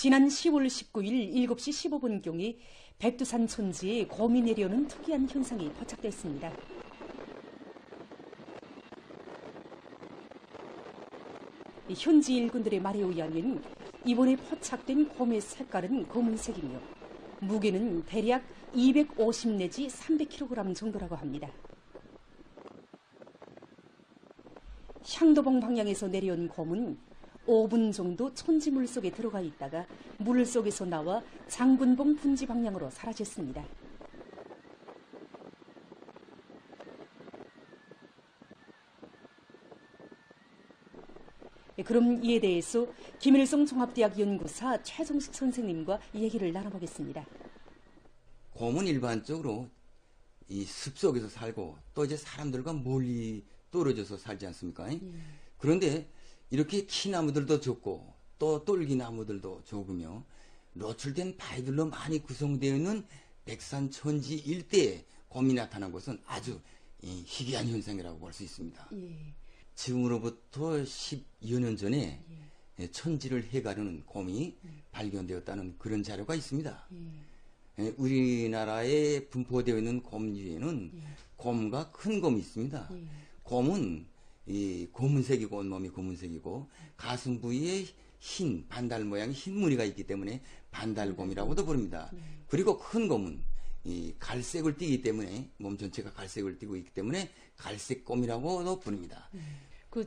지난 10월 19일 7시 15분경에 백두산 촌지에 곰이 내려오는 특이한 현상이 포착됐습니다. 현지 일꾼들의 말에 의하면 이번에 포착된 곰의 색깔은 검은색이며 무게는 대략 250 내지 300kg 정도라고 합니다. 향도봉 방향에서 내려온 곰은 5분 정도 촌지 물속에 들어가 있다가 물속에서 나와 장군봉 분지 방향으로 사라졌습니다. 그럼 이에 대해서 김일성 종합대학 연구사 최정식 선생님과 얘기를 나눠보겠습니다. 곰은 일반적으로 이 숲속에서 살고 또 이제 사람들과 멀리 떨어져서 살지 않습니까? 그런데 이렇게 키나무들도 적고 또 똘기나무들도 적으며 노출된 바위들로 많이 구성되어 있는 백산천지 일대에 곰이 나타난 것은 아주 희귀한 현상이라고 볼 수 있습니다. 지금으로부터 10여 년 전에 천지를 해가려는 곰이 발견되었다는 그런 자료가 있습니다. 우리나라에 분포되어 있는 곰 중에는 곰과 큰 곰이 있습니다. 곰은 이 검은색이고 온몸이 검은색이고 가슴 부위에 흰 반달 모양의 흰 무늬가 있기 때문에 반달곰이라고도 부릅니다. 그리고 큰 곰은 이 갈색을 띠기 때문에 몸 전체가 갈색을 띠고 있기 때문에 갈색곰이라고도 부릅니다.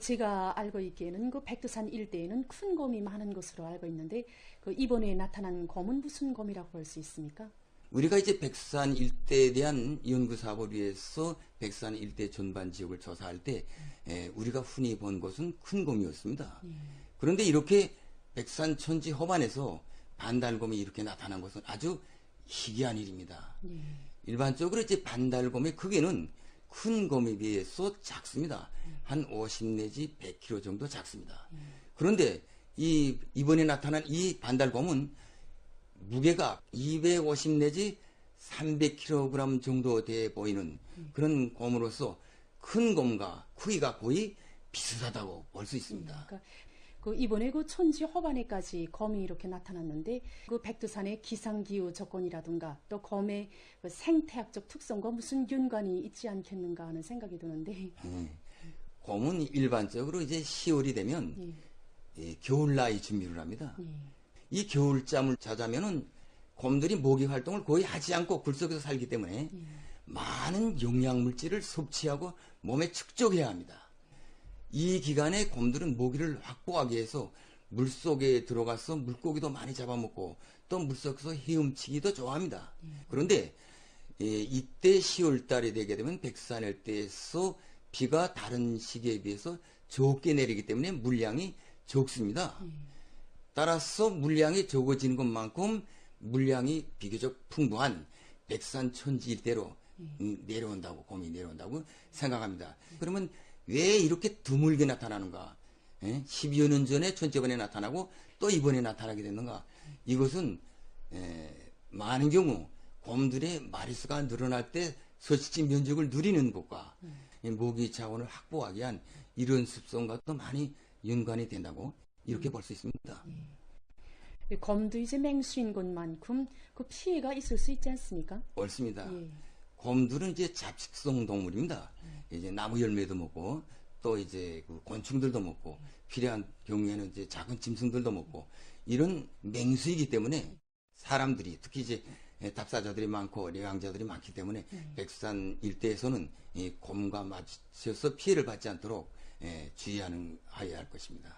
제가 알고 있기에는 백두산 일대에는 큰 곰이 많은 것으로 알고 있는데 이번에 나타난 곰은 무슨 곰이라고 볼 수 있습니까? 우리가 이제 백산 일대에 대한 연구 사업을 위해서 백산 일대 전반 지역을 조사할 때 우리가 흔히 본 것은 큰 곰이었습니다. 그런데 이렇게 백산 천지 허반에서 반달곰이 이렇게 나타난 것은 아주 희귀한 일입니다. 일반적으로 이제 반달곰의 크기는 큰 곰에 비해서 작습니다. 한 50 내지 100kg 정도 작습니다. 그런데 이번에 나타난 이 반달곰은 무게가 250 내지 300kg 정도 돼 보이는 그런 곰으로서 큰 곰과 크기가 거의 비슷하다고 볼 수 있습니다. 이번에 촌지 허반에까지 곰이 이렇게 나타났는데 백두산의 기상기후 조건이라든가 또 곰의 생태학적 특성과 무슨 연관이 있지 않겠는가 하는 생각이 드는데. 곰은 일반적으로 이제 10월이 되면 겨울나이 준비를 합니다. 이 겨울잠을 자자면은 곰들이 모기 활동을 거의 하지 않고 굴속에서 살기 때문에 많은 영양물질을 섭취하고 몸에 축적해야 합니다. 이 기간에 곰들은 모기를 확보하기 위해서 물속에 들어가서 물고기도 많이 잡아먹고 또 물속에서 헤엄치기도 좋아합니다. 그런데 이때 10월 달이 되게 되면 백산 일대에서 비가 다른 시기에 비해서 적게 내리기 때문에 물량이 적습니다. 따라서 물량이 적어지는 것만큼 물량이 비교적 풍부한 백산 천지 일대로 곰이 내려온다고 생각합니다. 그러면 왜 이렇게 드물게 나타나는가? 12여 년 전에 천지번에 나타나고 또 이번에 나타나게 됐는가? 이것은 많은 경우 곰들의 마리수가 늘어날 때 서식지 면적을 누리는 것과 모기 자원을 확보하기 위한 이런 습성과도 많이 연관이 된다고 이렇게 볼 수 있습니다. 곰도 이제 맹수인 것만큼 피해가 있을 수 있지 않습니까? 옳습니다. 곰들은 이제 잡식성 동물입니다. 이제 나무 열매도 먹고 또 이제 곤충들도 먹고 필요한 경우에는 이제 작은 짐승들도 먹고 이런 맹수이기 때문에 사람들이 특히 이제 답사자들이 많고 내강자들이 많기 때문에 백산 일대에서는 이 곰과 맞서서 피해를 받지 않도록 주의하는 하여야 할 것입니다.